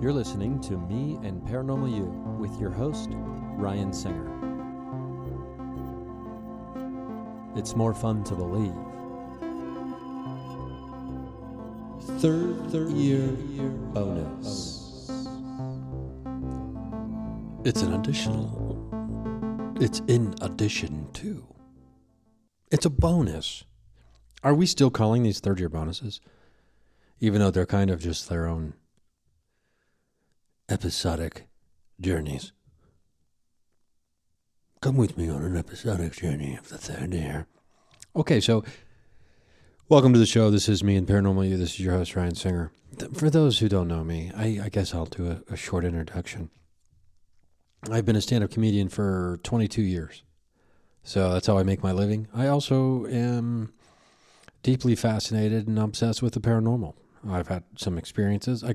You're listening to Me and Paranormal You with your host, Ryan Singer. It's more fun to believe. Third year bonus. It's an additional. It's in addition to. It's a bonus. Are we still calling these third year bonuses? Even though they're kind of just their own episodic journeys. Come with me on an episodic journey of the third year. Okay, so welcome to the show. This is Me and Paranormal You. This is your host, Ryan Singer. For those who don't know me, I guess I'll do a short introduction. I've been a stand-up comedian for 22 years. So that's how I make my living. I also am deeply fascinated and obsessed with the paranormal. I've had some experiences. I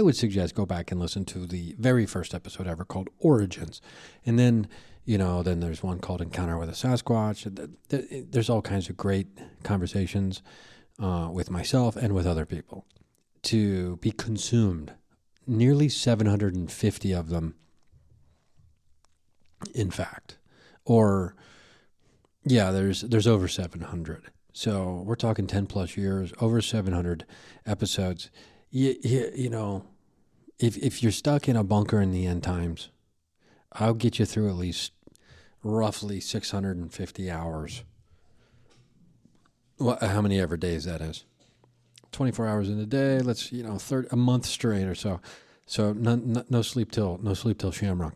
would suggest go back and listen to the very first episode ever called Origins. And then, then there's one called Encounter with a Sasquatch. There's all kinds of great conversations with myself and with other people to be consumed. Nearly 750 of them, in fact. Or, yeah, there's over 700. So we're talking 10 plus years, over 700 episodes. If you're stuck in a bunker in the end times, I'll get you through at least roughly 650 hours. Well, how many ever days that is? 24 hours in a day. Let's a month straight or so. So no sleep till Shamrock.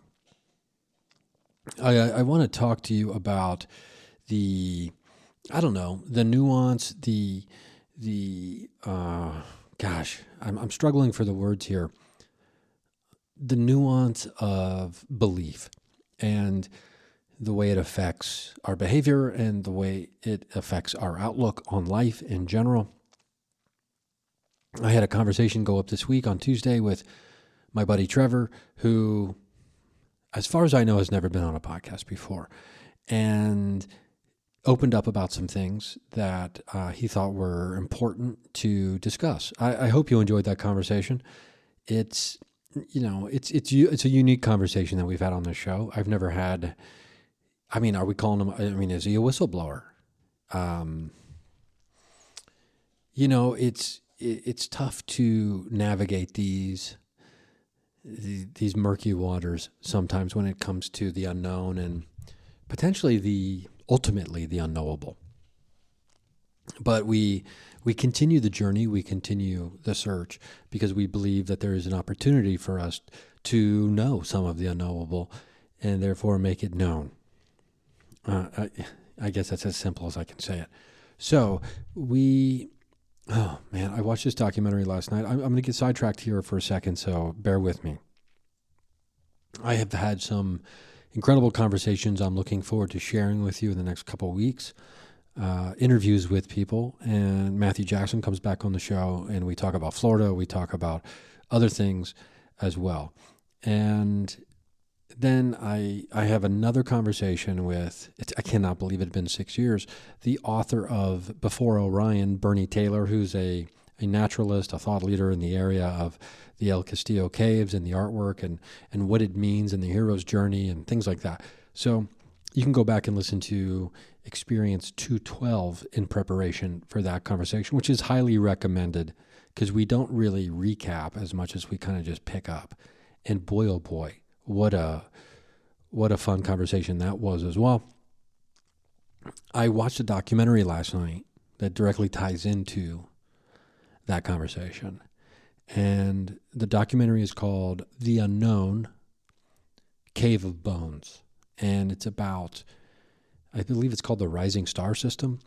I want to talk to you about the nuance, I'm struggling for the words here. The nuance of belief and the way it affects our behavior and the way it affects our outlook on life in general. I had a conversation go up this week on Tuesday with my buddy Trevor, who, as far as I know, has never been on a podcast before, and opened up about some things that he thought were important to discuss. I hope you enjoyed that conversation. It's a unique conversation that we've had on this show. I've never had. Are we calling him? Is he a whistleblower? It's tough to navigate these murky waters sometimes when it comes to the unknown and potentially ultimately the unknowable. But we continue the journey, we continue the search, because we believe that there is an opportunity for us to know some of the unknowable and therefore make it known. I guess that's as simple as I can say it. So I watched this documentary last night. I'm going to get sidetracked here for a second, so bear with me. I have had some incredible conversations I'm looking forward to sharing with you in the next couple of weeks. Interviews with people, and Matthew Jackson comes back on the show, and we talk about Florida. We talk about other things as well. And then I have another conversation with, I cannot believe it had been 6 years, the author of Before Orion, Bernie Taylor, who's a naturalist, a thought leader in the area of the El Castillo caves and the artwork and what it means and the hero's journey and things like that. So you can go back and listen to Experience 212 in preparation for that conversation, which is highly recommended because we don't really recap as much as we kind of just pick up. And boy, oh boy, what a fun conversation that was as well. I watched a documentary last night that directly ties into that conversation. And the documentary is called The Unknown Cave of Bones. And it's about, I believe it's called the Rising Star System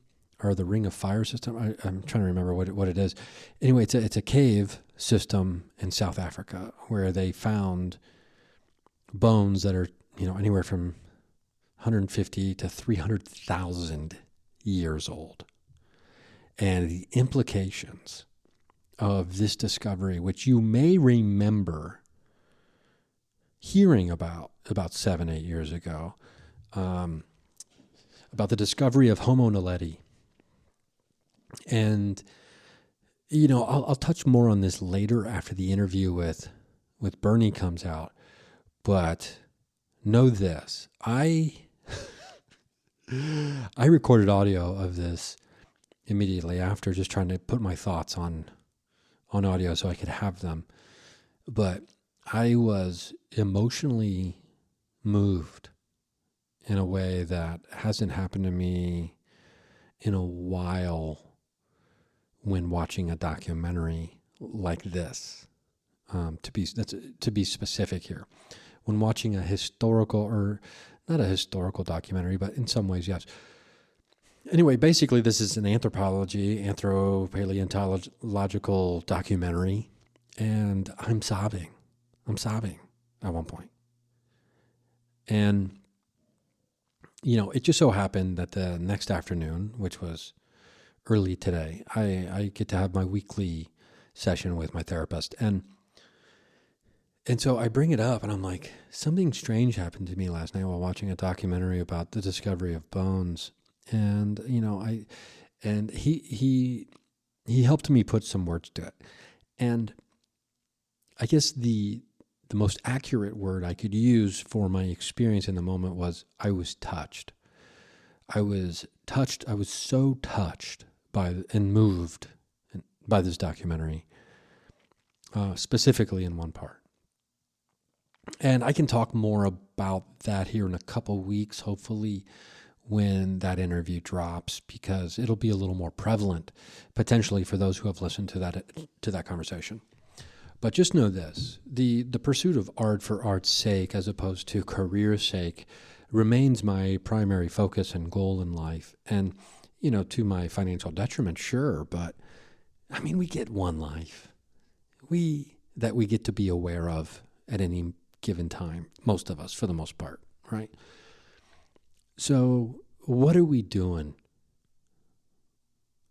or the Ring of Fire System. I'm trying to remember what it is. Anyway, it's a cave system in South Africa where they found bones that are, anywhere from 150 to 300,000 years old. And the implications of this discovery, which you may remember hearing about 7-8 years ago, about the discovery of Homo naledi. And, I'll touch more on this later after the interview with with Bernie comes out. But know this, I recorded audio of this immediately after, just trying to put my thoughts on audio so I could have them. But I was emotionally moved in a way that hasn't happened to me in a while when watching a documentary like this. To be specific here, when watching a historical, or not a historical documentary, but in some ways, yes. Anyway, basically, this is an anthropopaleontological documentary, and I'm sobbing. At one point. And, it just so happened that the next afternoon, which was early today, I get to have my weekly session with my therapist. And so I bring it up, and I'm like, something strange happened to me last night while watching a documentary about the discovery of bones. And, he helped me put some words to it. And I guess the most accurate word I could use for my experience in the moment was I was touched. I was so touched by and moved by this documentary, specifically in one part. And I can talk more about that here in a couple weeks, hopefully, when that interview drops, because it'll be a little more prevalent, potentially, for those who have listened to that conversation. But just know this, the pursuit of art for art's sake, as opposed to career's sake, remains my primary focus and goal in life. And, to my financial detriment, sure, but, we get one life that we get to be aware of at any given time, most of us, for the most part, right? So what are we doing?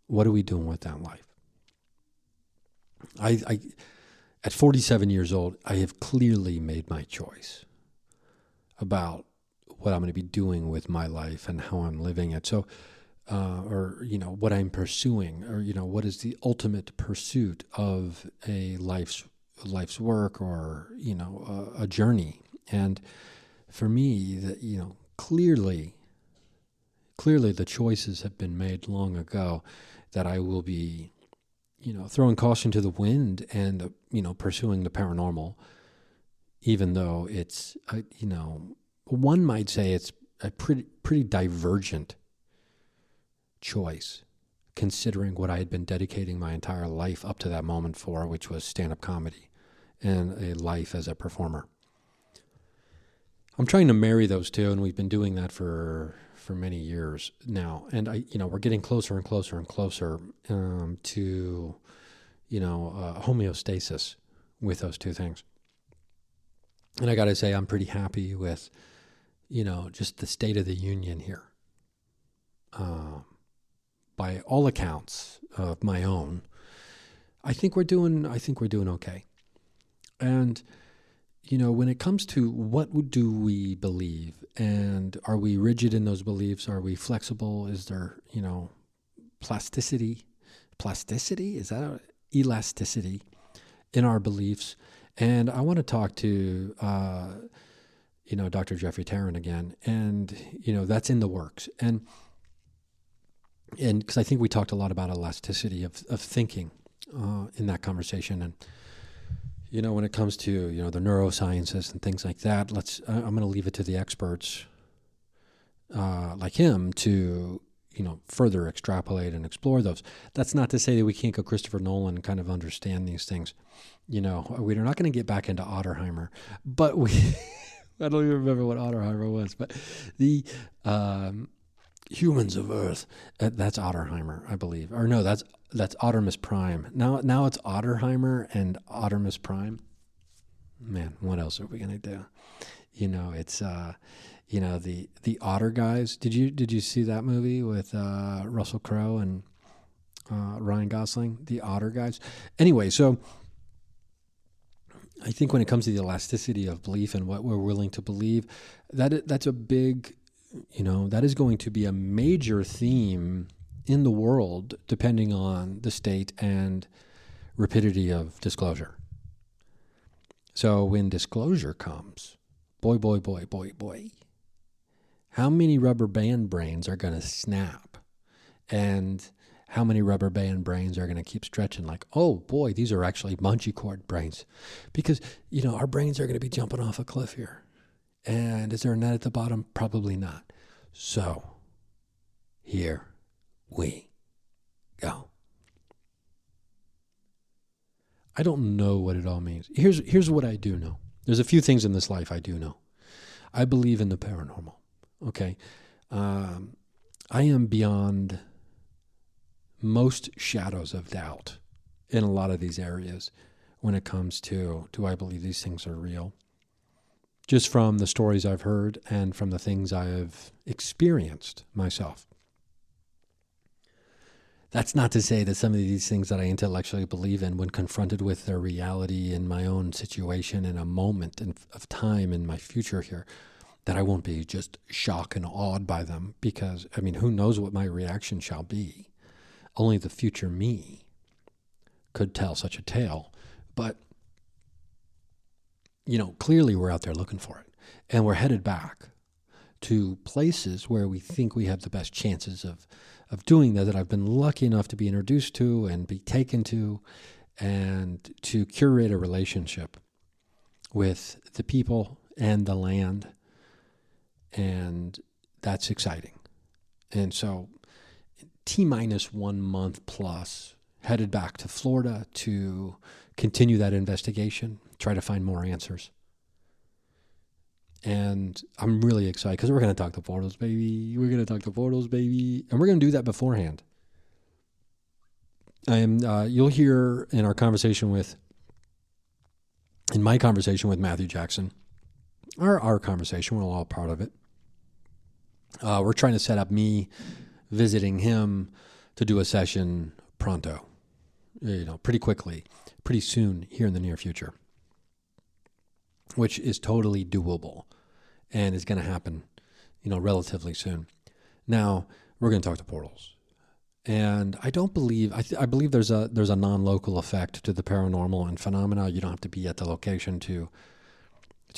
What are we doing with that life? I at 47 years old, I have clearly made my choice about what I'm going to be doing with my life and how I'm living it. So, what I'm pursuing, or, what is the ultimate pursuit of a life's work, or, a journey. And for me, clearly the choices have been made long ago that I will be, throwing caution to the wind and, pursuing the paranormal, even though it's, one might say it's a pretty divergent choice, considering what I had been dedicating my entire life up to that moment for, which was stand-up comedy and a life as a performer. I'm trying to marry those two, and we've been doing that for many years now. And we're getting closer and closer and closer to, homeostasis with those two things. And I got to say, I'm pretty happy with, just the state of the union here. By all accounts of my own, I think we're doing okay. And, when it comes to what do we believe, and are we rigid in those beliefs? Are we flexible? Is there, plasticity? Is that elasticity in our beliefs? And I want to talk to, Dr. Jeffrey Tarrant again. And, that's in the works. And because I think we talked a lot about elasticity of thinking in that conversation. And, when it comes to, the neurosciences and things like that, I'm going to leave it to the experts like him to, further extrapolate and explore those. That's not to say that we can't go Christopher Nolan and kind of understand these things. We're not going to get back into Otterheimer, but I don't even remember what Otterheimer was, but the Humans of Earth, that's Otterheimer, I believe. Or no, that's Ottermus Prime. Now it's Otterheimer and Ottermus Prime. Man, what else are we gonna do? It's the Otter guys. Did you see that movie with Russell Crowe and Ryan Gosling? The Otter guys. Anyway, so I think when it comes to the elasticity of belief and what we're willing to believe, that's a big, that is going to be a major theme in the world, depending on the state and rapidity of disclosure. So when disclosure comes, boy, boy, boy, boy, boy, how many rubber band brains are going to snap? And how many rubber band brains are going to keep stretching like, oh boy, these are actually bungee cord brains? Because, our brains are going to be jumping off a cliff here. And is there a net at the bottom? Probably not. So here we go. I don't know what it all means. Here's what I do know. There's a few things in this life I do know. I believe in the paranormal. Okay. I am beyond most shadows of doubt in a lot of these areas when it comes to, do I believe these things are real? Just from the stories I've heard and from the things I have experienced myself. That's not to say that some of these things that I intellectually believe in, when confronted with their reality in my own situation in a moment of time in my future here, that I won't be just shocked and awed by them, because, who knows what my reaction shall be? Only the future me could tell such a tale. But, clearly we're out there looking for it. And we're headed back to places where we think we have the best chances of doing that I've been lucky enough to be introduced to and be taken to, and to curate a relationship with the people and the land. And that's exciting. And so T-minus 1 month plus, headed back to Florida to continue that investigation, try to find more answers. And I'm really excited because we're going to talk to portals, baby. We're going to talk to portals, baby. And we're going to do that beforehand. You'll hear in my conversation with Matthew Jackson, our conversation, we're all part of it. We're trying to set up me visiting him to do a session pronto, pretty quickly, pretty soon here in the near future, which is totally doable and is going to happen, relatively soon. Now, we're going to talk to portals. And I don't believe, I believe there's a non-local effect to the paranormal and phenomena. You don't have to be at the location to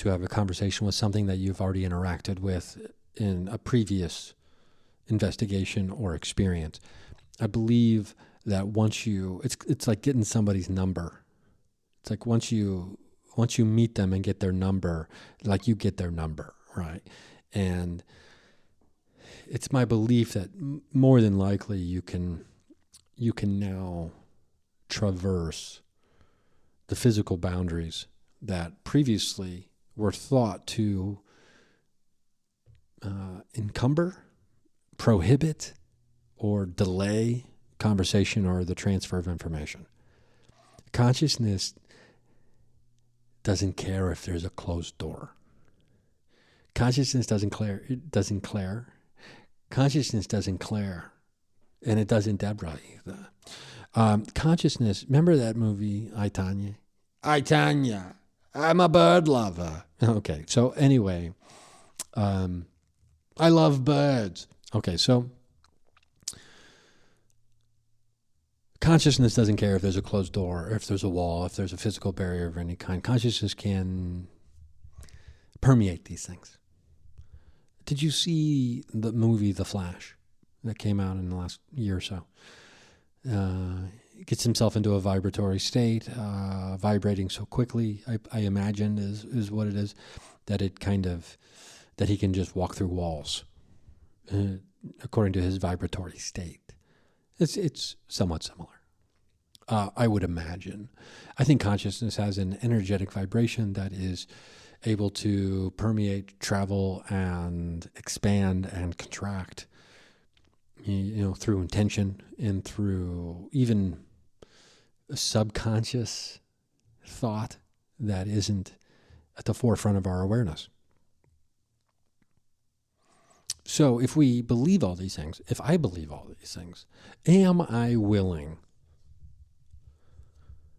have a conversation with something that you've already interacted with in a previous investigation or experience. I believe that it's like getting somebody's number. It's like once you meet them and get their number, like you get their number, right? And it's my belief that more than likely you can now traverse the physical boundaries that previously were thought to encumber, prohibit, or delay conversation or the transfer of information. Consciousness doesn't care if there's a closed door. Consciousness doesn't care. Consciousness doesn't care. And it doesn't Deborah either. Consciousness, remember that movie, I, Tanya? I, Tanya, I'm a bird lover. Okay, so anyway, I love birds. Okay, so consciousness doesn't care if there's a closed door, if there's a wall, if there's a physical barrier of any kind. Consciousness can permeate these things. Did you see the movie The Flash that came out in the last year or so? Gets himself into a vibratory state, vibrating so quickly, I imagine is what it is, that he can just walk through walls, according to his vibratory state. It's somewhat similar. I would imagine. I think consciousness has an energetic vibration that is able to permeate, travel, and expand and contract, through intention and through even a subconscious thought that isn't at the forefront of our awareness. So if we believe all these things, if I believe all these things, am I willing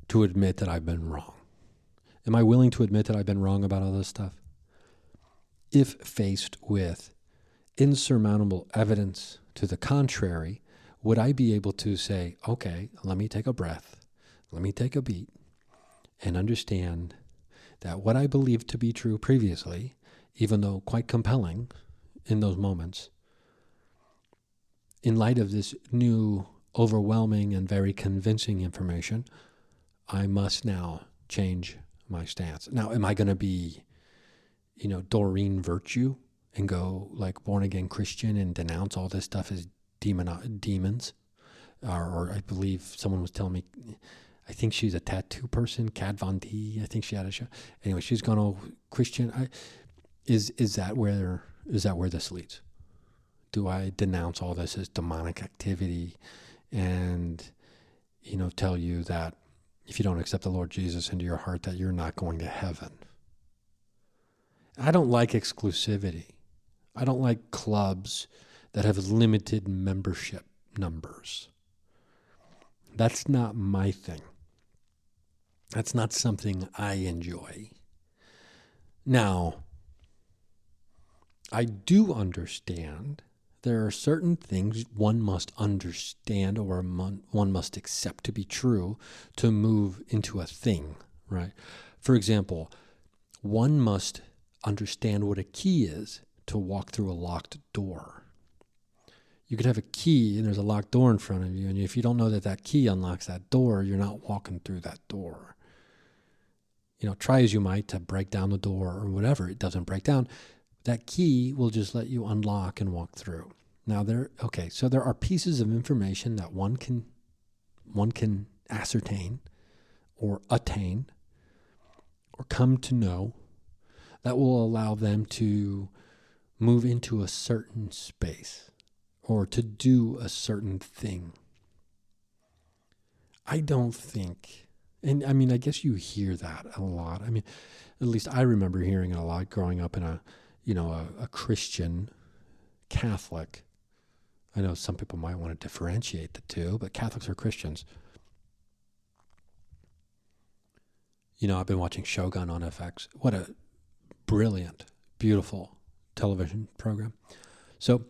to admit that I've been wrong? Am I willing to admit that I've been wrong about all this stuff? If faced with insurmountable evidence to the contrary, would I be able to say, okay, let me take a breath, let me take a beat, and understand that what I believed to be true previously, even though quite compelling in those moments, in light of this new, overwhelming, and very convincing information, I must now change my stance. Now, am I going to be, Doreen Virtue and go like born again Christian and denounce all this stuff as demons? Or I believe someone was telling me, I think she's a tattoo person, Kat Von D. I think she had a show. Anyway, she's gone all Christian. Is that where this leads? Do I denounce all this as demonic activity and, tell you that if you don't accept the Lord Jesus into your heart, that you're not going to heaven? I don't like exclusivity. I don't like clubs that have limited membership numbers. That's not my thing. That's not something I enjoy. Now, I do understand there are certain things one must understand or one must accept to be true to move into a thing, right? For example, one must understand what a key is to walk through a locked door. You could have a key and there's a locked door in front of you, and if you don't know that key unlocks that door, you're not walking through that door. Try as you might to break down the door or whatever, it doesn't break down. That key will just let you unlock and walk through. Now so there are pieces of information that one can ascertain or attain or come to know that will allow them to move into a certain space or to do a certain thing. I don't think, and I mean, I guess you hear that a lot. I mean, at least I remember hearing it a lot growing up in a Christian Catholic. I know some people might want to differentiate the two, but Catholics are Christians. I've been watching Shogun on FX. What a brilliant, beautiful television program. So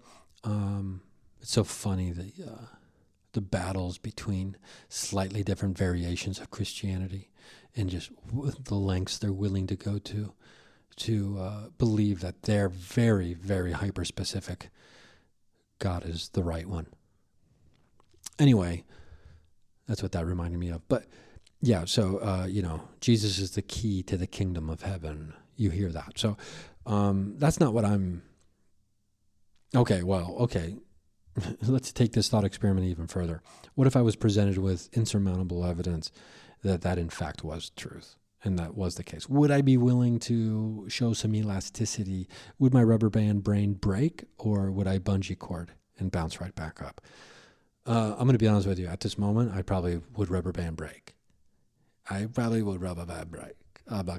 it's so funny the battles between slightly different variations of Christianity and just the lengths they're willing to go to believe that their very, very hyper-specific God is the right one. Anyway, that's what that reminded me of. But yeah, so, Jesus is the key to the kingdom of heaven. You hear that. So that's not what I'm... Okay. Let's take this thought experiment even further. What if I was presented with insurmountable evidence that in fact was truth? And that was the case. Would I be willing to show some elasticity? Would my rubber band brain break, or would I bungee cord and bounce right back up? I'm going to be honest with you. At this moment, I probably would rubber band break. I'm not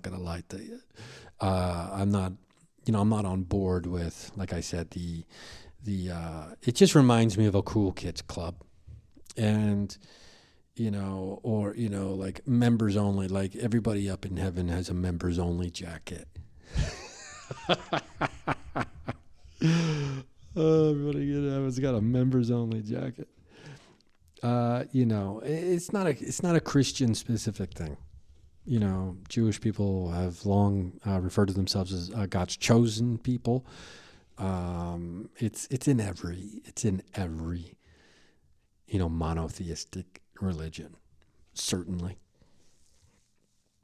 going to lie to you. I'm not on board with, like I said, it just reminds me of a cool kids club. And like members only, like everybody up in heaven has a members only jacket. Everybody in heaven's got a members only jacket. It's not a Christian specific thing. Jewish people have long referred to themselves as God's chosen people. It's in every monotheistic religion. Certainly.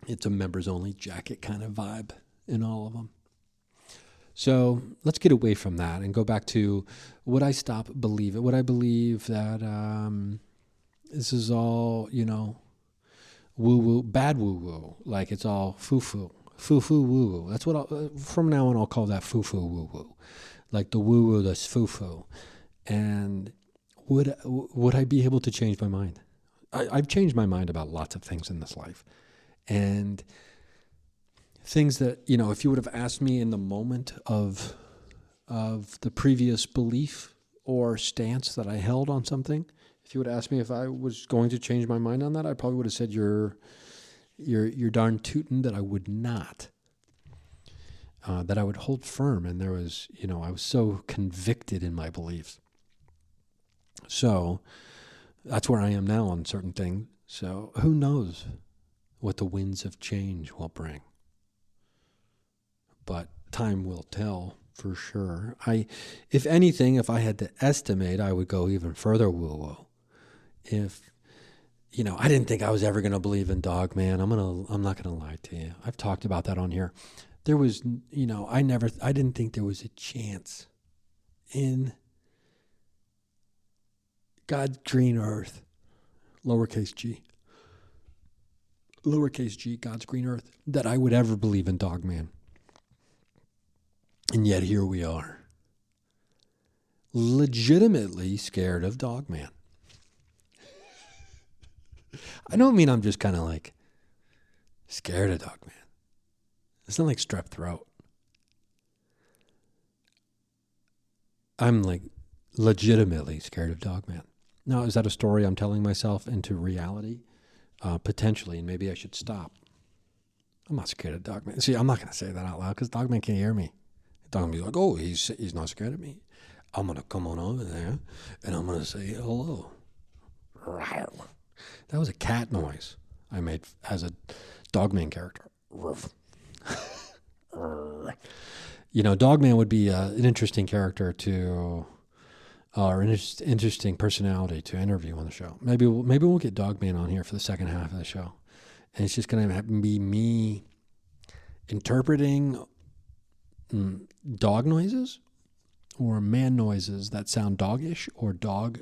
It's a members only jacket kind of vibe in all of them. So let's get away from that and go back to would I stop believing? Would I believe that this is all, woo-woo, bad woo-woo, like it's all foo-foo, woo-woo. That's what from now on I'll call that foo-foo woo-woo, like the woo-woo that's foo-foo. And would I be able to change my mind? I've changed my mind about lots of things in this life. And things that, if you would have asked me in the moment of the previous belief or stance that I held on something, if you would ask me if I was going to change my mind on that, I probably would have said you're darn tootin' that I would not. That I would hold firm. And there was, I was so convicted in my beliefs. So that's where I am now on certain things. So who knows what the winds of change will bring. but time will tell for sure. If anything, if I had to estimate, I would go even further woo-woo. If, I didn't think I was ever going to believe in dog man. I'm not going to lie to you. I've talked about that on here. There was, I didn't think there was a chance in God's green earth, lowercase g, God's green earth, that I would ever believe in dog man. And yet here we are, legitimately scared of dog man. I don't mean I'm just kind of like scared of dog man. It's not like strep throat. I'm like legitimately scared of dog man. Now, is that a story I'm telling myself into reality? Potentially, and maybe I should stop. I'm not scared of dog man. See, I'm not going to say that out loud because dog man can't hear me. Dog man be like, oh, he's not scared of me. I'm going to come on over there and I'm going to say hello. That was a cat noise I made as a Dogman character. Dogman would be an interesting character to, or an interesting personality to interview on the show. Maybe we'll get Dogman on here for the second half of the show, and it's just going to be me interpreting dog noises, or man noises that sound doggish, or dog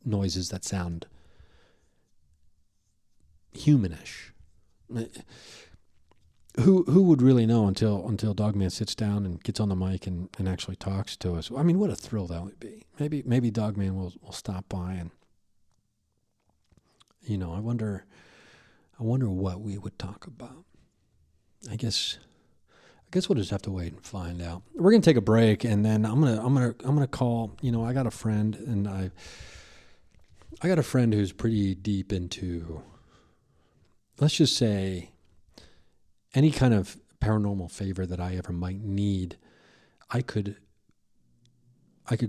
noises that sound humanish. Who would really know until Dogman sits down and gets on the mic and actually talks to us? I mean, what a thrill that would be. Maybe Dogman will stop by and I wonder what we would talk about. I guess we'll just have to wait and find out. We're gonna take a break, and then I'm gonna call. I got a friend, and I got a friend who's pretty deep into, let's just say, any kind of paranormal favor that I ever might need. I could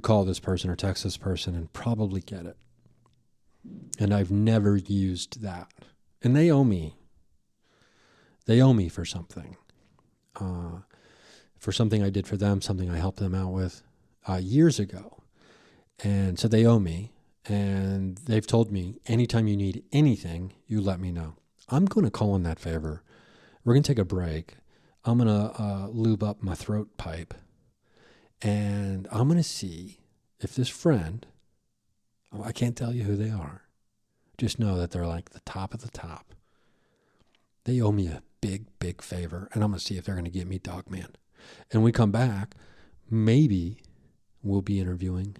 call this person or text this person and probably get it. And I've never used that. And they owe me. They owe me for something. For something I did for them, something I helped them out with years ago. And so they owe me. And they've told me, anytime you need anything, you let me know. I'm going to call in that favor. We're going to take a break. I'm going to lube up my throat pipe. And I'm going to see if this friend, I can't tell you who they are. Just know that they're like the top of the top. They owe me a big, big favor. And I'm going to see if they're going to get me Dogman. And when we come back, maybe we'll be interviewing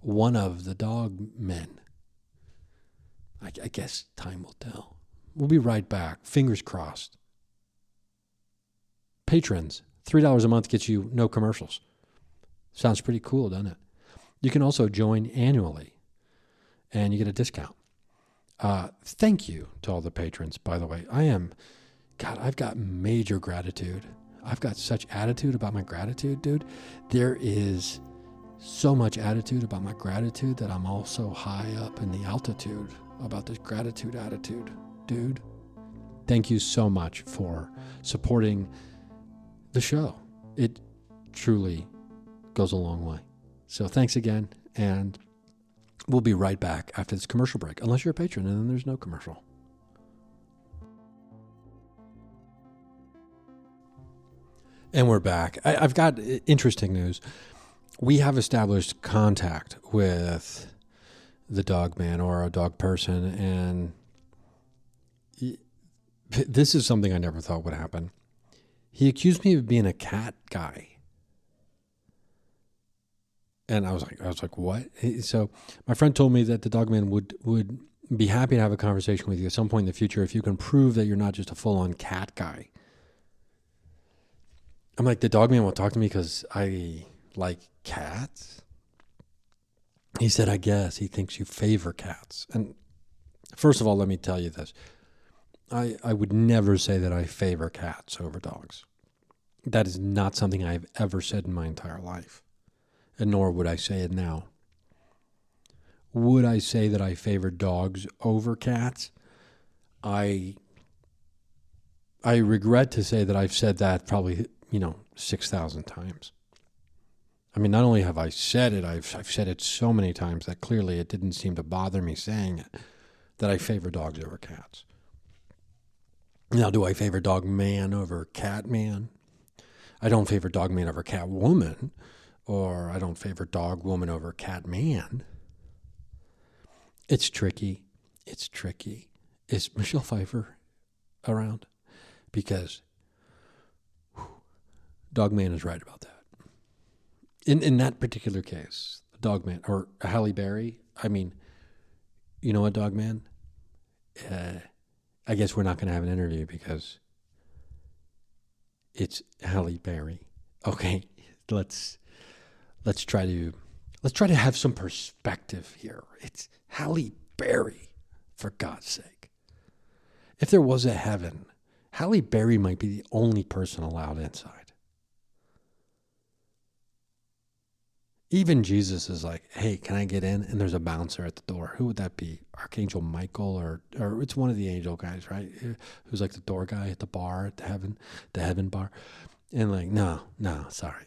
one of the dog men. I guess time will tell. We'll be right back. Fingers crossed. Patrons, $3 a month gets you no commercials. Sounds pretty cool, doesn't it? You can also join annually, and you get a discount. Thank you to all the patrons, by the way. I've got major gratitude. I've got such attitude about my gratitude, dude. There is so much attitude about my gratitude that I'm also high up in the altitude about this gratitude attitude. Dude, thank you so much for supporting the show. It truly goes a long way. So thanks again, and we'll be right back after this commercial break, unless you're a patron, and then there's no commercial. And we're back. I've got interesting news. We have established contact with the dog man or a dog person, and this is something I never thought would happen. He accused me of being a cat guy. And I was like, what? So my friend told me that the dog man would be happy to have a conversation with you at some point in the future if you can prove that you're not just a full-on cat guy. I'm like, the dog man won't talk to me because I like cats? He said, I guess he thinks you favor cats. And first of all, let me tell you this. I would never say that I favor cats over dogs. That is not something I've ever said in my entire life. And nor would I say it now. Would I say that I favor dogs over cats? I I regret to say that I've said that probably, 6,000 times. I mean, not only have I said it, I've said it so many times that clearly it didn't seem to bother me saying it, that I favor dogs over cats. Now, do I favor dog man over cat man? I don't favor dog man over cat woman, or I don't favor dog woman over cat man. It's tricky. It's tricky. Is Michelle Pfeiffer around? Because dog man is right about that. In that particular case, dog man, or Halle Berry, I mean, you know what, dog man? I guess we're not going to have an interview because it's Halle Berry. Okay, let's try to have some perspective here. It's Halle Berry, for God's sake. If there was a heaven, Halle Berry might be the only person allowed inside. Even Jesus is like, hey, can I get in? And there's a bouncer at the door. Who would that be? Archangel Michael, or it's one of the angel guys, right? Who's like the door guy at the bar at the heaven bar. And like, no, sorry.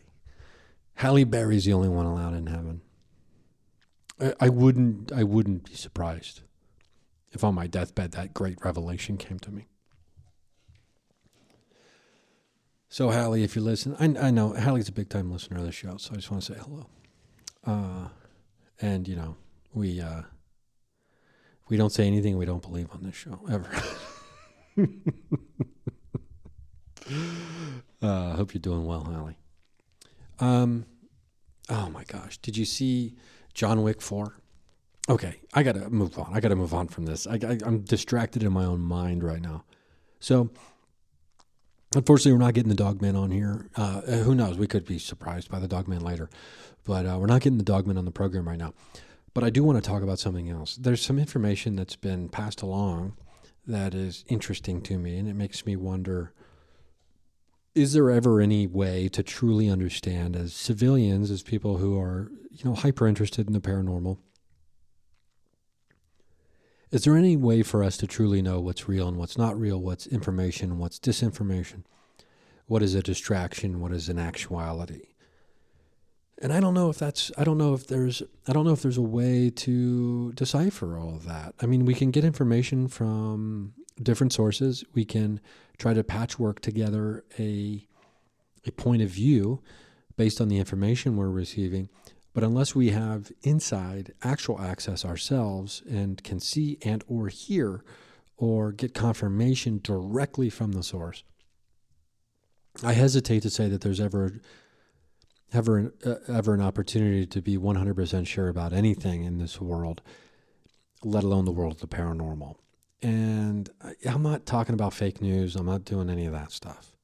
Halle Berry's the only one allowed in heaven. I wouldn't be surprised if on my deathbed that great revelation came to me. So Halle, if you listen, I know Halle's a big time listener of the show, so I just want to say hello. And we don't say anything we don't believe on this show ever. Hope you're doing well, Halle. Oh my gosh, did you see John Wick 4? Okay, I gotta move on. I gotta move on from this. I'm distracted in my own mind right now. So, unfortunately, we're not getting the Dogman on here. Who knows? We could be surprised by the Dogman later. But we're not getting the Dogman on the program right now. But I do want to talk about something else. There's some information that's been passed along that is interesting to me, and it makes me wonder, is there ever any way to truly understand, as civilians, as people who are, hyper interested in the paranormal, is there any way for us to truly know what's real and what's not real, what's information and what's disinformation? What is a distraction? What is an actuality? And I don't know if there's a way to decipher all of that. I mean, we can get information from different sources. We can try to patchwork together a point of view based on the information we're receiving. But unless we have inside actual access ourselves and can see and or hear or get confirmation directly from the source, I hesitate to say that there's ever an opportunity to be 100% sure about anything in this world, let alone the world of the paranormal. And I'm not talking about fake news. I'm not doing any of that stuff.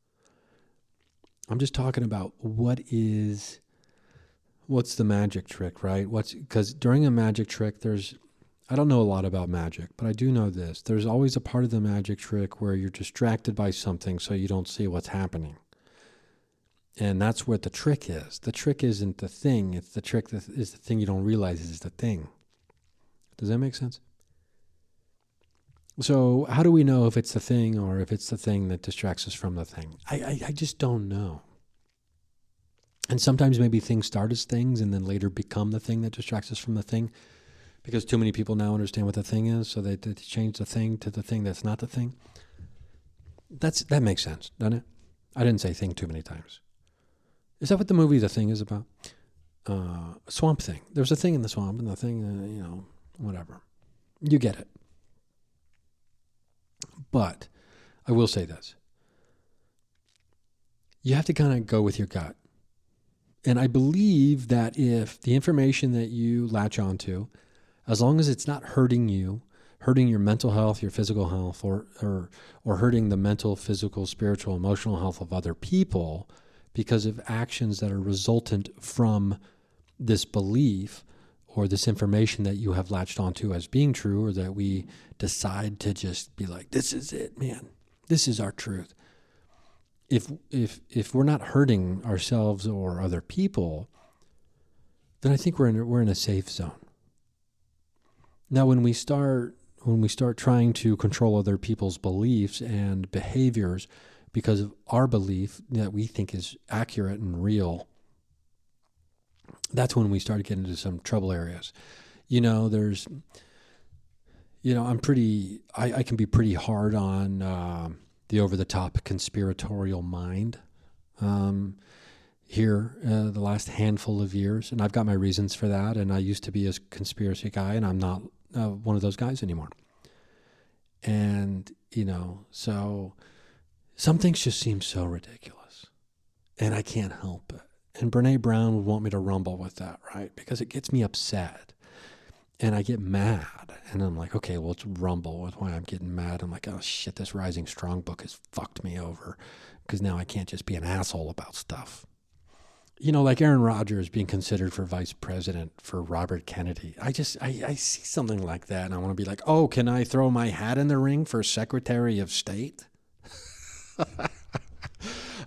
I'm just talking about what's the magic trick, right? Because during a magic trick, I don't know a lot about magic, but I do know this. There's always a part of the magic trick where you're distracted by something so you don't see what's happening. And that's what the trick is. The trick isn't the thing. It's the trick that is the thing you don't realize is the thing. Does that make sense? So how do we know if it's the thing or if it's the thing that distracts us from the thing? I just don't know. And sometimes maybe things start as things and then later become the thing that distracts us from the thing because too many people now understand what the thing is, so they change the thing to the thing that's not the thing. That makes sense, doesn't it? I didn't say thing too many times. Is that what the movie The Thing is about? Swamp Thing. There's a thing in the swamp and the thing, whatever. You get it. But I will say this. You have to kind of go with your gut. And I believe that if the information that you latch onto, as long as it's not hurting you, hurting your mental health, your physical health, or hurting the mental, physical, spiritual, emotional health of other people, because of actions that are resultant from this belief or this information that you have latched onto as being true, or that we decide to just be like, this is it, man. This is our truth. If we're not hurting ourselves or other people, then I think we're in a safe zone. Now, when we start when we start trying to control other people's beliefs and behaviors because of our belief that we think is accurate and real, that's when we start to get into some trouble areas. There's, I can be pretty hard on the over-the-top conspiratorial mind here the last handful of years, and I've got my reasons for that, and I used to be a conspiracy guy, and I'm not one of those guys anymore. And, so some things just seem so ridiculous, and I can't help it. And Brene Brown would want me to rumble with that, right? Because it gets me upset. And I get mad. And I'm like, okay, well, let's rumble with why I'm getting mad. I'm like, oh, shit, this Rising Strong book has fucked me over. Because now I can't just be an asshole about stuff. Like Aaron Rodgers being considered for vice president for Robert Kennedy. I see something like that, and I want to be like, oh, can I throw my hat in the ring for Secretary of State?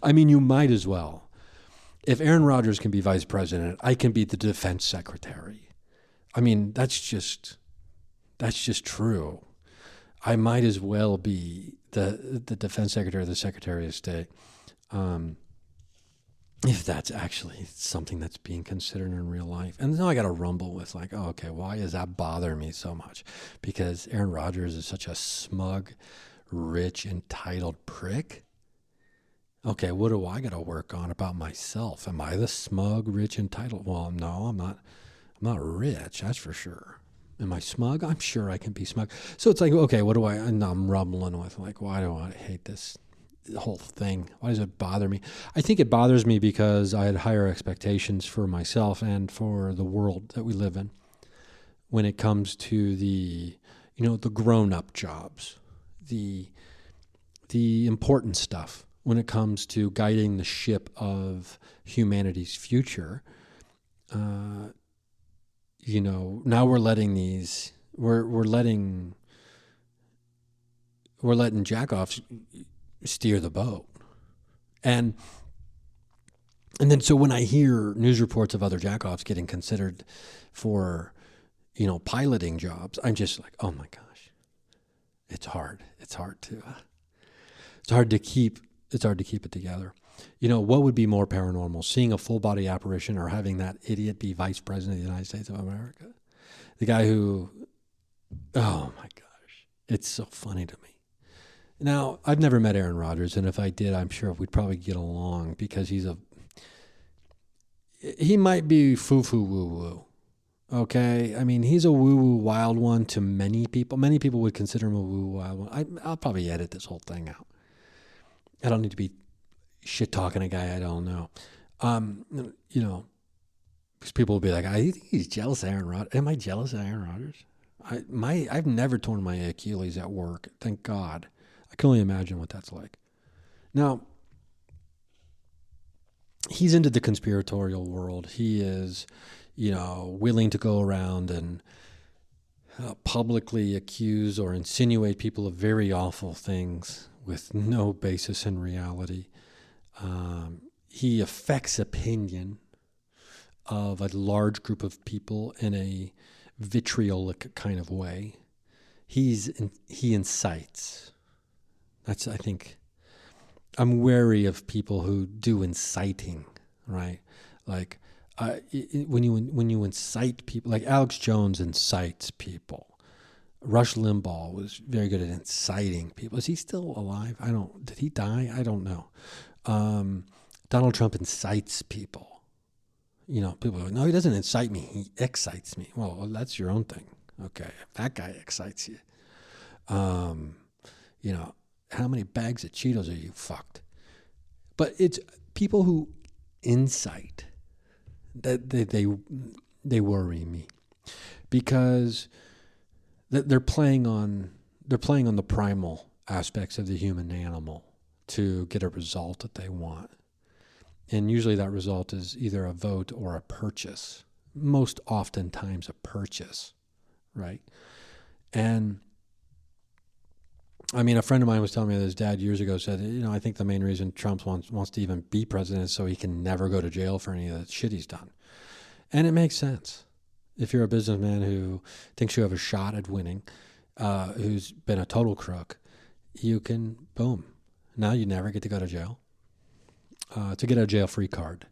I mean, you might as well. If Aaron Rodgers can be vice president, I can be the defense secretary. I mean, that's just true. I might as well be the defense secretary or the secretary of state, if that's actually something that's being considered in real life. And now I got to rumble with like, oh, okay, why does that bother me so much? Because Aaron Rodgers is such a smug, rich, entitled prick. Okay, what do I got to work on about myself? Am I the smug, rich, entitled? Well, no, I'm not. I'm not rich, that's for sure. Am I smug? I'm sure I can be smug. So it's like, okay, what do I? And I'm rumbling with like, why do I hate this whole thing? Why does it bother me? I think it bothers me because I had higher expectations for myself and for the world that we live in when it comes to the grown-up jobs, the important stuff. When it comes to guiding the ship of humanity's future, now we're letting we're letting jackoffs steer the boat, and then so when I hear news reports of other jackoffs getting considered for piloting jobs, I'm just like, oh my gosh, it's hard to keep it together. What would be more paranormal, seeing a full body apparition or having that idiot be vice president of the United States of America? The guy who, oh my gosh, it's so funny to me. Now, I've never met Aaron Rodgers, and if I did, I'm sure we'd probably get along because he might be foo-foo woo-woo. Okay? I mean, he's a woo-woo wild one to many people. Many people would consider him a woo-woo wild one. I'll probably edit this whole thing out. I don't need to be shit-talking a guy I don't know. Because people will be like, I think he's jealous of Aaron Rodgers. Am I jealous of Aaron Rodgers? I've never torn my Achilles at work. Thank God. I can only imagine what that's like. Now, he's into the conspiratorial world. He is, willing to go around and publicly accuse or insinuate people of very awful things with no basis in reality. He affects opinion of a large group of people in a vitriolic kind of way. He incites. That's, I think, I'm wary of people who do inciting, right? Like when you incite people, like Alex Jones incites people. Rush Limbaugh was very good at inciting people. Is he still alive? Did he die? I don't know. Donald Trump incites people. People go, no, he doesn't incite me. He excites me. Well, that's your own thing. Okay. If that guy excites you. How many bags of Cheetos are you fucked? But it's people who incite that they worry me because they're playing on the primal aspects of the human animal to get a result that they want. And usually that result is either a vote or a purchase. Most oftentimes a purchase, right? And I mean, a friend of mine was telling me that his dad years ago said, I think the main reason Trump wants to even be president is so he can never go to jail for any of the shit he's done. And it makes sense. If you're a businessman who thinks you have a shot at winning who's been a total crook, you can, boom, now you never get to go to jail. To get a jail-free card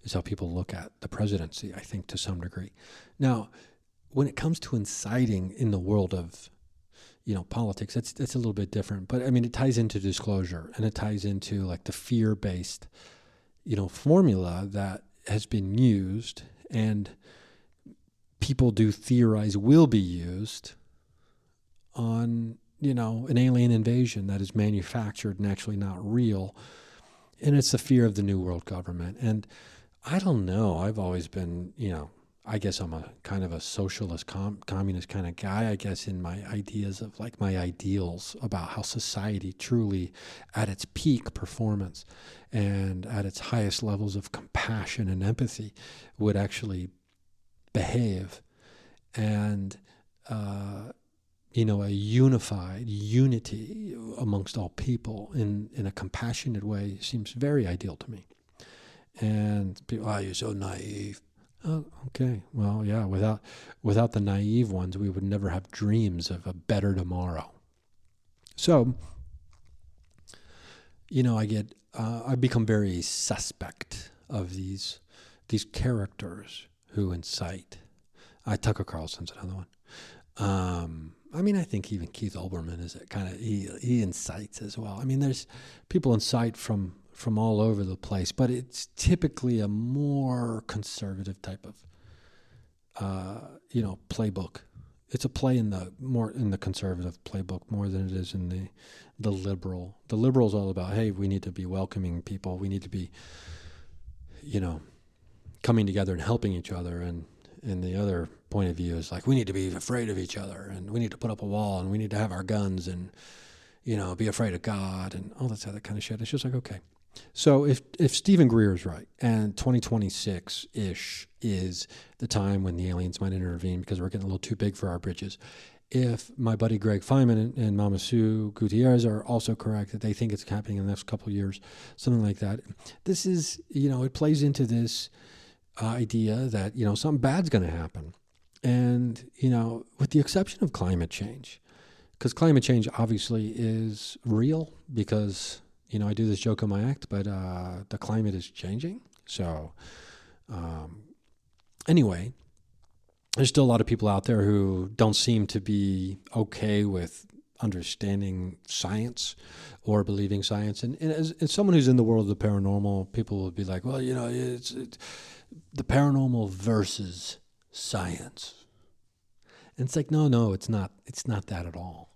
is how people look at the presidency, I think, to some degree. Now, when it comes to inciting in the world of, politics, that's a little bit different. But I mean, it ties into disclosure, and it ties into like the fear-based, formula that has been used, and people do theorize will be used on, an alien invasion that is manufactured and actually not real. And it's the fear of the New World Government. And I don't know. I've always been, I guess I'm a kind of a socialist, communist kind of guy, I guess, in my ideas of like my ideals about how society truly at its peak performance and at its highest levels of compassion and empathy would actually behave. And, a unified unity amongst all people in a compassionate way seems very ideal to me. And people, you're so naive. Oh, okay. Well, yeah, without the naive ones, we would never have dreams of a better tomorrow. So, I've become very suspect of these characters who incite. Tucker Carlson's another one. I think even Keith Olbermann is he incites as well. I mean, there's people incite from all over the place, but it's typically a more conservative type of, playbook. It's a play in the conservative playbook more than it is in the liberal. The liberal is all about, hey, we need to be welcoming people. We need to be, coming together and helping each other. And the other point of view is like, we need to be afraid of each other, and we need to put up a wall, and we need to have our guns, and, be afraid of God, and all that other kind of shit. It's just like, okay. So if Stephen Greer is right, and 2026-ish is the time when the aliens might intervene because we're getting a little too big for our britches, if my buddy Greg Feynman and Mama Sue Gutierrez are also correct that they think it's happening in the next couple of years, something like that, this is, it plays into this idea that, something bad's going to happen. And, with the exception of climate change, because climate change obviously is real because, I do this joke in my act, but the climate is changing. So anyway, there's still a lot of people out there who don't seem to be okay with understanding science or believing science. And as someone who's in the world of the paranormal, people will be like, well, it's the paranormal versus science. And it's like, no, it's not. It's not that at all.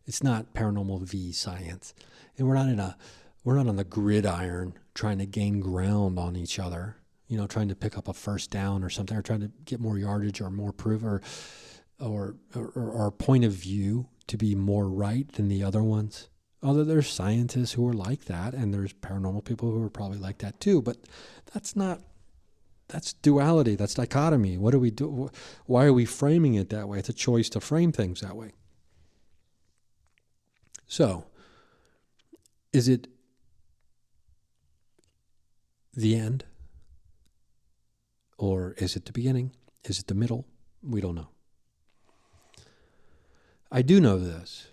It's not paranormal v science. And we're not on the gridiron trying to gain ground on each other, trying to pick up a first down or something, or trying to get more yardage or more proof or our point of view to be more right than the other ones. Although there's scientists who are like that, and there's paranormal people who are probably like that too, but that's duality, that's dichotomy. What do we do? Why are we framing it that way? It's a choice to frame things that way. So, is it the end? Or is it the beginning? Is it the middle? We don't know. I do know this.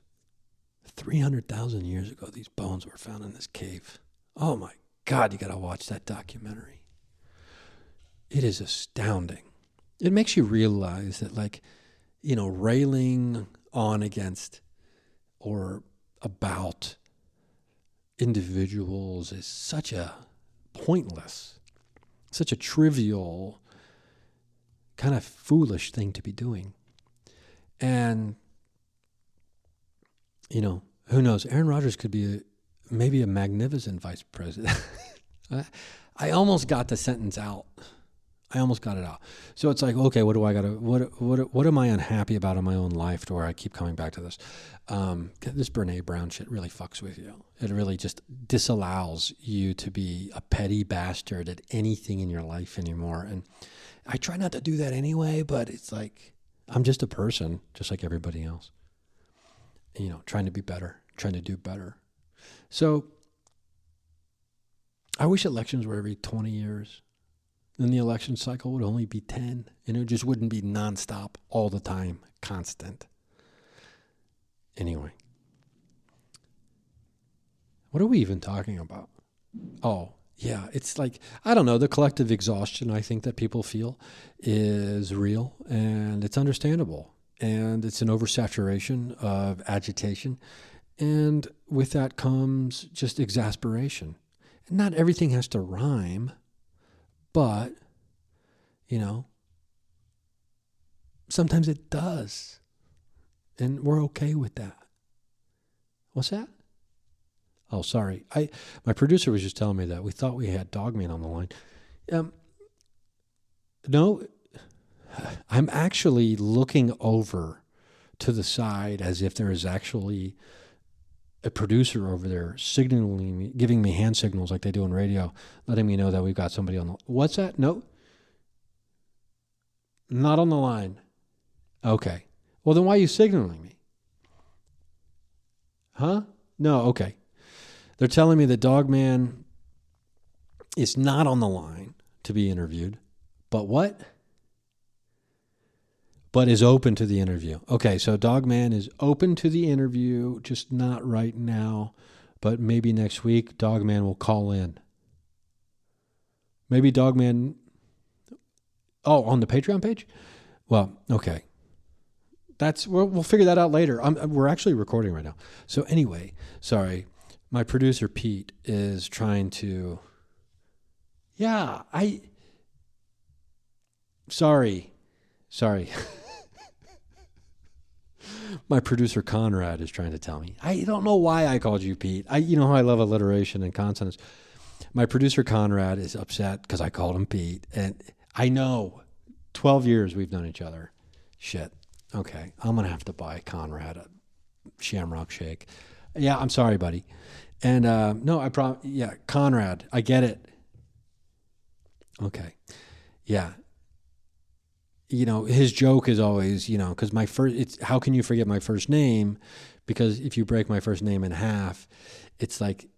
300,000 years ago, these bones were found in this cave. Oh my God, you got to watch that documentary. It is astounding. It makes you realize that, railing on against or about individuals is such a pointless, such a trivial, kind of foolish thing to be doing. And, who knows? Aaron Rodgers could be maybe a magnificent vice president. I almost got the sentence out. I almost got it out. So it's like, okay, what am I unhappy about in my own life to where I keep coming back to this? This Brene Brown shit really fucks with you. It really just disallows you to be a petty bastard at anything in your life anymore. And I try not to do that anyway, but it's like, I'm just a person, just like everybody else. Trying to be better, trying to do better. So I wish elections were every 20 years. Then the election cycle would only be 10, and it just wouldn't be nonstop all the time, constant. Anyway, what are we even talking about? Oh, yeah, it's like, I don't know, the collective exhaustion I think that people feel is real, and it's understandable. And it's an oversaturation of agitation. And with that comes just exasperation. And not everything has to rhyme, but, sometimes it does. And we're okay with that. What's that? Oh, sorry. My producer was just telling me that we thought we had Dogman on the line. No, I'm actually looking over to the side as if there is actually a producer over there signaling me, giving me hand signals like they do on radio, letting me know that we've got somebody on the. What's that? No, not on the line. Okay. Well, then why are you signaling me? Huh? No. Okay. They're telling me that Dogman is not on the line to be interviewed, but what? But is open to the interview. Okay, so Dogman is open to the interview, just not right now, but maybe next week Dogman will call in. Maybe Dogman. Oh, on the Patreon page? Well, okay. We'll figure that out later. We're actually recording right now. So anyway, sorry. My producer, Pete, is trying to... Yeah, Sorry. My producer, Conrad, is trying to tell me. I don't know why I called you Pete. You know how I love alliteration and consonants. My producer, Conrad, is upset because I called him Pete. And I know, 12 years we've known each other. Shit. Okay, I'm going to have to buy Conrad a Shamrock Shake. Yeah, I'm sorry, buddy. And yeah, Conrad, I get it. Okay. Yeah. His joke is always, because it's how can you forget my first name? Because if you break my first name in half, it's like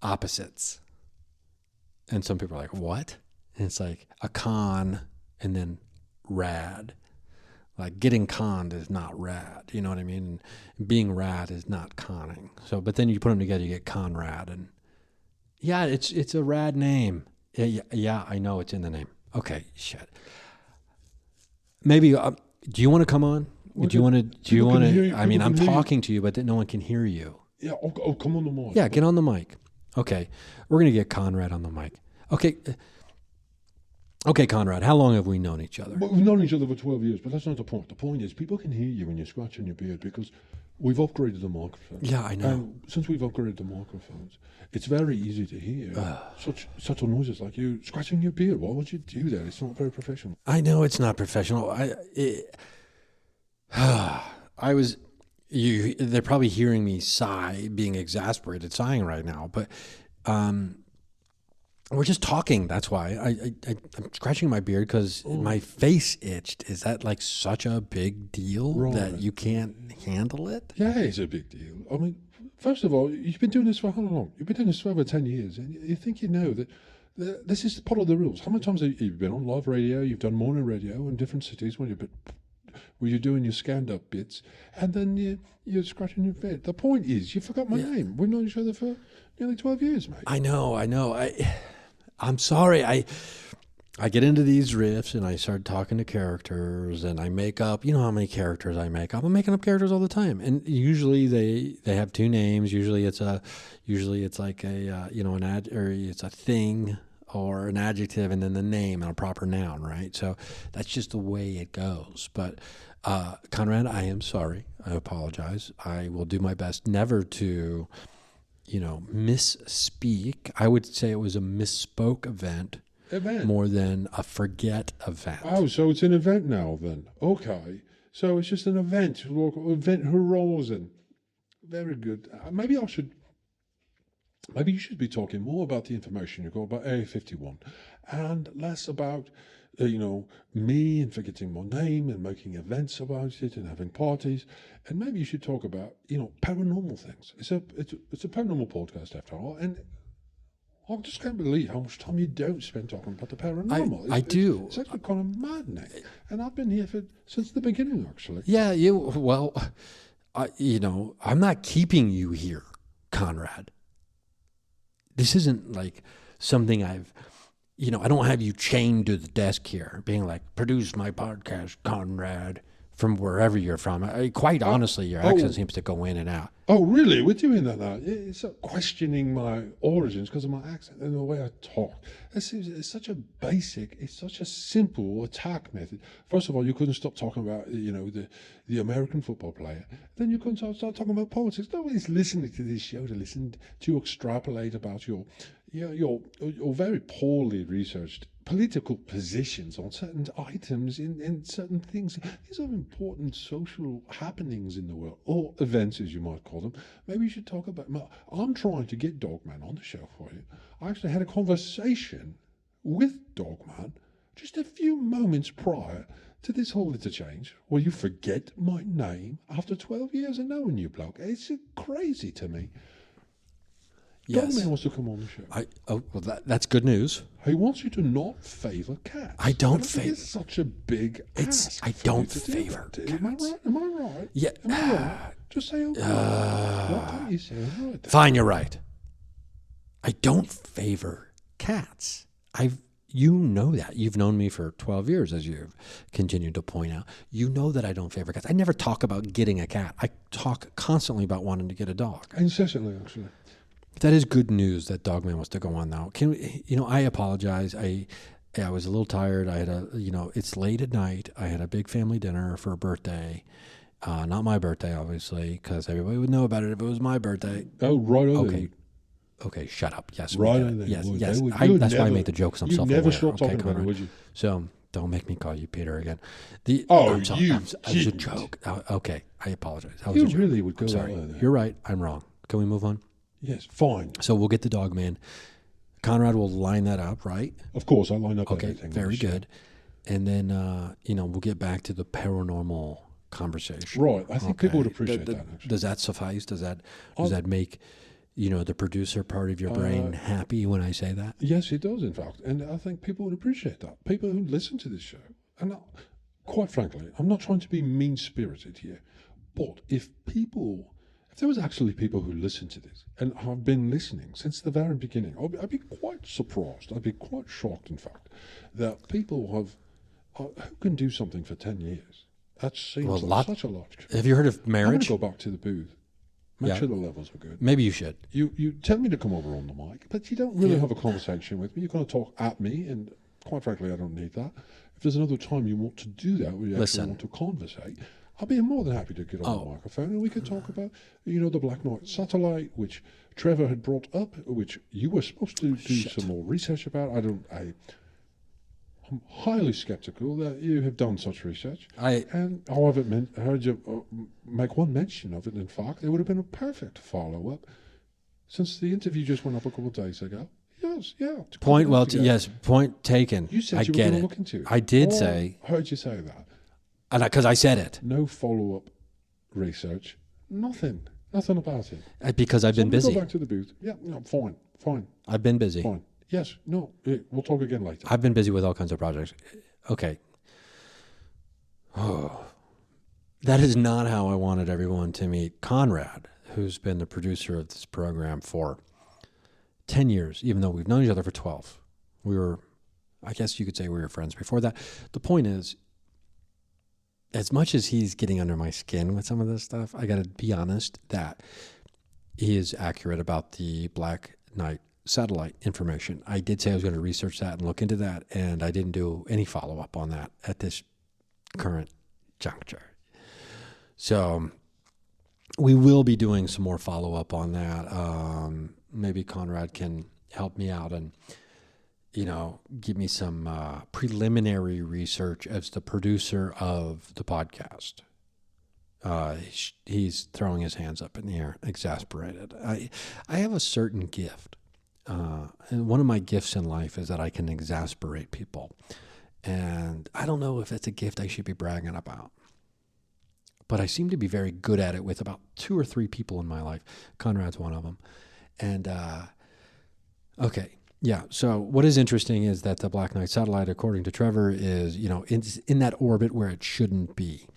opposites. And some people are like, what? And it's like a con and then rad. Like getting conned is not rad, you know what I mean? And being rad is not conning. So, but then you put them together, you get Conrad, and yeah, it's a rad name. Yeah, I know it's in the name. Okay, shit. Maybe do you want to come on? Do you want to? I mean, I'm talking to you, but no one can hear you. Yeah, I'll come on the mic. Yeah, get on the mic. Okay, we're gonna get Conrad on the mic. Okay, Conrad, how long have we known each other? Well, we've known each other for 12 years, but that's not the point. The point is people can hear you when you're scratching your beard because we've upgraded the microphones. Yeah, I know. And since we've upgraded the microphones, it's very easy to hear such noises like you scratching your beard. Why would you do that? It's not very professional. I know it's not professional. They're probably hearing me sigh, being exasperated, sighing right now, but we're just talking. That's why I'm scratching my beard because my face itched. Is that like such a big deal that you can't handle it? Yeah, it's a big deal. I mean, first of all, you've been doing this for how long? You've been doing this for over 10 years, and you think you know that this is part of the rules. How many times have you been on live radio? You've done morning radio in different cities where you're doing your stand-up bits, and then you're scratching your beard. The point is, you forgot my name. We've known each other for nearly 12 years, mate. I know. I'm sorry. I get into these riffs and I start talking to characters and I make up. You know how many characters I make up? I'm making up characters all the time, and usually they have two names. Usually it's like a it's a thing or an adjective and then the name and a proper noun, right? So that's just the way it goes. But Conrad, I am sorry. I apologize. I will do my best never to misspeak. I would say it was a misspoke event more than a forget event. Oh, so it's an event now then. Okay. So it's just an event. Event horizon. Very good. Maybe you should be talking more about the information you got about Area 51 and less about me and forgetting my name and making events about it and having parties. And maybe you should talk about, paranormal things. It's a paranormal podcast after all. And I just can't believe how much time you don't spend talking about the paranormal. I do. It's actually kind of maddening. And I've been here since the beginning, actually. Yeah, well, I'm not keeping you here, Conrad. This isn't like something I don't have you chained to the desk here, being like, produce my podcast, Conrad, from wherever you're from. Quite honestly, your accent seems to go in and out. Oh, really? We're doing that now? It's questioning my origins because of my accent and the way I talk. It's such a simple attack method. First of all, you couldn't stop talking about, the American football player. Then you couldn't start talking about politics. Nobody's listening to this show to listen to you extrapolate about your very poorly researched political positions on certain items in certain things. These are important social happenings in the world, or events as you might call them. Maybe you should talk about. I'm trying to get Dogman on the show for you. I actually had a conversation with Dogman just a few moments prior to this whole interchange, where you forget my name after 12 years of knowing you, bloke. It's crazy to me. Yes. Dogman wants to come on the show. That's good news. He wants you to not favour cats. I don't favor. It's such a big ask. I don't favor cats. Am I right? Yeah. Am I right? Just say okay. What don't you say? I'm right. Fine, you're right. I don't favor cats. You know that. You've known me for 12 years, as you've continued to point out. You know that I don't favor cats. I never talk about getting a cat. I talk constantly about wanting to get a dog. Incessantly, actually. That is good news that Dogman wants to go on now. I apologize. I was a little tired. I had it's late at night. I had a big family dinner for a birthday. Not my birthday, obviously, because everybody would know about it if it was my birthday. Oh, right on. Okay, shut up. Yes, right on. Yes. That's why I made the jokes. I'm self-aware. You never stop talking about it, would you? So don't make me call you Peter again. It was a joke. Okay, I apologize. You really would go I'm sorry. You're right. I'm wrong. Can we move on? Yes, fine. So we'll get the Dogman. Conrad will line that up, right? Of course, I line up everything. Okay, very good. And then, we'll get back to the paranormal conversation. Right. I think people would appreciate that. Actually. Does that suffice? Does that make, the producer part of your brain happy when I say that? Yes, it does, in fact. And I think people would appreciate that. People who listen to this show. And quite frankly, I'm not trying to be mean-spirited here. But if there was actually people who listen to this and have been listening since the very beginning, I'd be quite surprised. I'd be quite shocked, in fact, that people who can do something for 10 years. That seems like such a lot. Have you heard of marriage? I'm going to go back to the booth. Make sure the levels are good. Maybe you should. You tell me to come over on the mic, but you don't really have a conversation with me. You're going to talk at me, and quite frankly, I don't need that. If there's another time you want to do that, where you actually want to conversate, I'll be more than happy to get on the microphone and we could talk about, the Black Knight satellite, which Trevor had brought up, which you were supposed to do some more research about. I'm highly skeptical that you have done such research. And however, heard you make one mention of it. In fact, it would have been a perfect follow-up since the interview just went up a couple of days ago. Yes, yeah. Point taken. You said I you were get going it. to look into it. I did say. Heard you say that. Because I said it. No follow-up research. Nothing about it. Because I've been busy. Go back to the booth. Yeah, no, fine. I've been busy. Fine. Yes, no, we'll talk again later. I've been busy with all kinds of projects. Okay. Oh, that is not how I wanted everyone to meet Conrad, who's been the producer of this program for 10 years, even though we've known each other for 12. I guess you could say we were friends before that. The point is, as much as he's getting under my skin with some of this stuff, I got to be honest that he is accurate about the Black Knight satellite information. I did say I was going to research that and look into that, and I didn't do any follow-up on that at this current juncture. So we will be doing some more follow-up on that. Maybe Conrad can help me out and, give me some preliminary research as the producer of the podcast. He's throwing his hands up in the air, exasperated. I have a certain gift. And one of my gifts in life is that I can exasperate people. And I don't know if it's a gift I should be bragging about. But I seem to be very good at it with about 2 or 3 people in my life. Conrad's one of them. And, okay. Yeah. So what is interesting is that the Black Knight satellite, according to Trevor, is, in that orbit where it shouldn't be.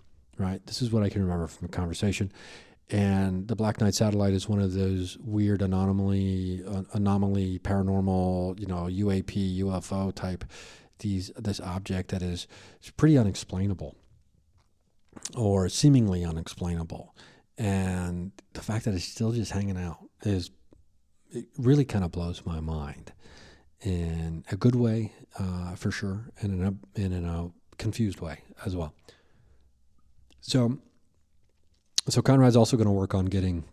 right? This is what I can remember from the conversation. And the Black Knight satellite is one of those weird anomaly, paranormal, UAP, UFO type, this object that is pretty unexplainable or seemingly unexplainable. And the fact that it's still just hanging out it really kind of blows my mind in a good way, for sure, and in a confused way as well. So Conrad's also going to work on getting,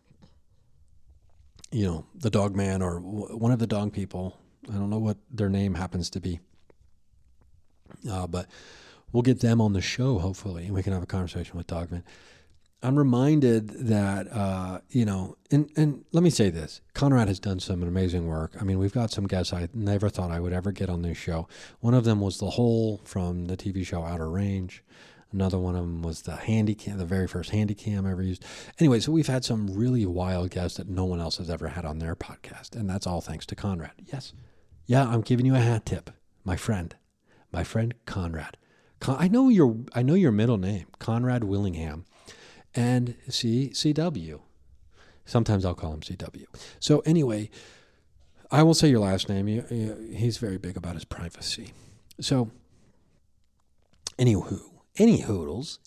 the dog man or one of the dog people. I don't know what their name happens to be, but we'll get them on the show, hopefully, and we can have a conversation with Dogman. I'm reminded that, and let me say this. Conrad has done some amazing work. I mean, we've got some guests I never thought I would ever get on this show. One of them was the Hole from the TV show Outer Range. Another one of them was the Handycam, the very first Handycam I ever used. Anyway, so we've had some really wild guests that no one else has ever had on their podcast, and that's all thanks to Conrad. Yes. Yeah, I'm giving you a hat tip, my friend Conrad. I know your middle name, Conrad Willingham, and CW. Sometimes I'll call him CW. So anyway, I will say your last name. He's very big about his privacy. So, any hoodles.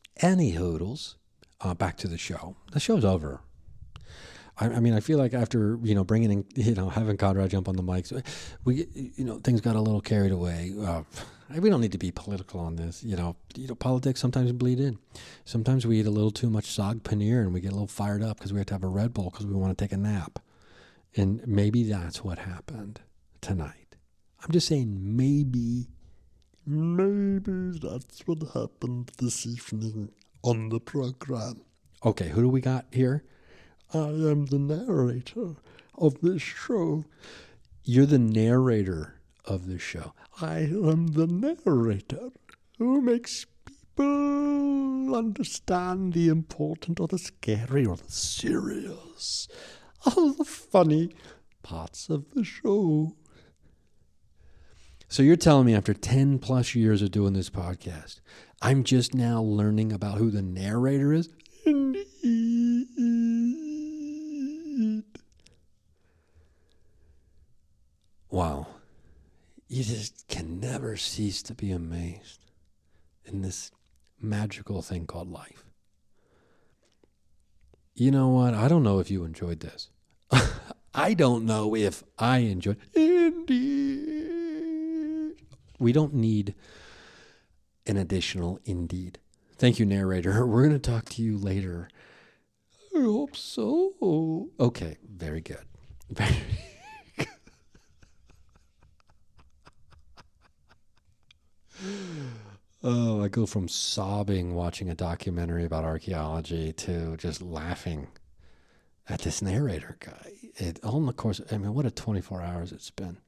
Back to the show. The show's over. I mean, I feel like after bringing in, having Conrad jump on the mics, we things got a little carried away. We don't need to be political on this. Politics sometimes bleed in. Sometimes we eat a little too much sog paneer and we get a little fired up because we have to have a Red Bull because we want to take a nap. And maybe that's what happened tonight. I'm just saying maybe that's what happened this evening on the program. Okay, who do we got here? I am the narrator of this show. You're the narrator of this show. I am the narrator who makes people understand the important or the scary or the serious, all the funny parts of the show. So you're telling me after 10 plus years of doing this podcast, I'm just now learning about who the narrator is? Indeed. Wow. You just can never cease to be amazed in this magical thing called life. You know what? I don't know if you enjoyed this. I don't know if I enjoyed it. Indeed. We don't need an additional indeed. Thank you, narrator. We're going to talk to you later. I hope so. Okay, very good. Very good. Oh, I go from sobbing watching a documentary about archaeology to just laughing at this narrator guy. All in the course, what a 24 hours it's been.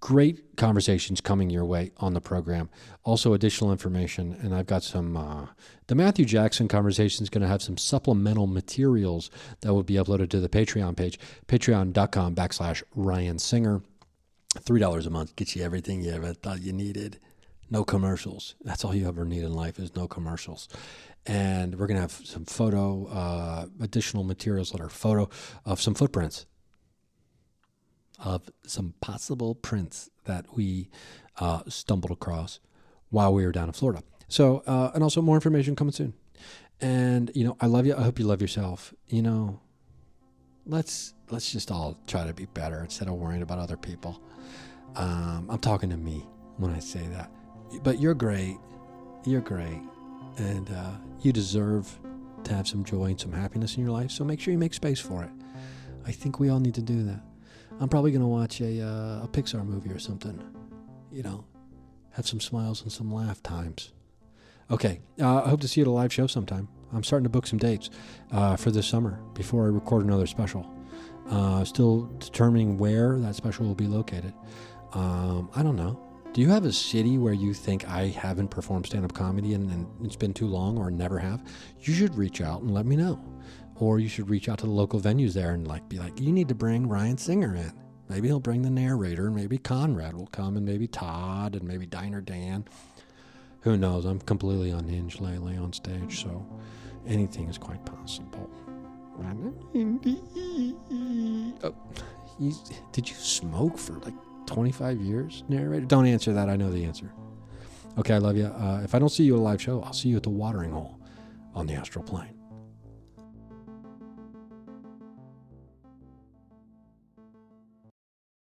Great conversations coming your way on the program. Also additional information, and I've got some, the Matthew Jackson conversation is going to have some supplemental materials that will be uploaded to the Patreon page, patreon.com/Ryan Singer. $3 a month gets you everything you ever thought you needed. No commercials. That's all you ever need in life is no commercials. And we're going to have some additional materials that are photo of some footprints, of some possible prints that we stumbled across while we were down in Florida. So, and also more information coming soon. And, I love you. I hope you love yourself. Let's just all try to be better instead of worrying about other people. I'm talking to me when I say that. But you're great. You're great. And you deserve to have some joy and some happiness in your life. So make sure you make space for it. I think we all need to do that. I'm probably going to watch a Pixar movie or something. Have some smiles and some laugh times. Okay. I hope to see you at a live show sometime. I'm starting to book some dates for this summer before I record another special. Still determining where that special will be located. I don't know. Do you have a city where you think I haven't performed stand-up comedy and it's been too long or never have? You should reach out and let me know. Or you should reach out to the local venues there and be like, you need to bring Ryan Singer in. Maybe he'll bring the narrator, and maybe Conrad will come, and maybe Todd, and maybe Diner Dan. Who knows? I'm completely unhinged lately on stage, so anything is quite possible. Oh, did you smoke for like 25 years, narrator? Don't answer that. I know the answer. Okay, I love you. If I don't see you at a live show, I'll see you at the watering hole on the astral plane.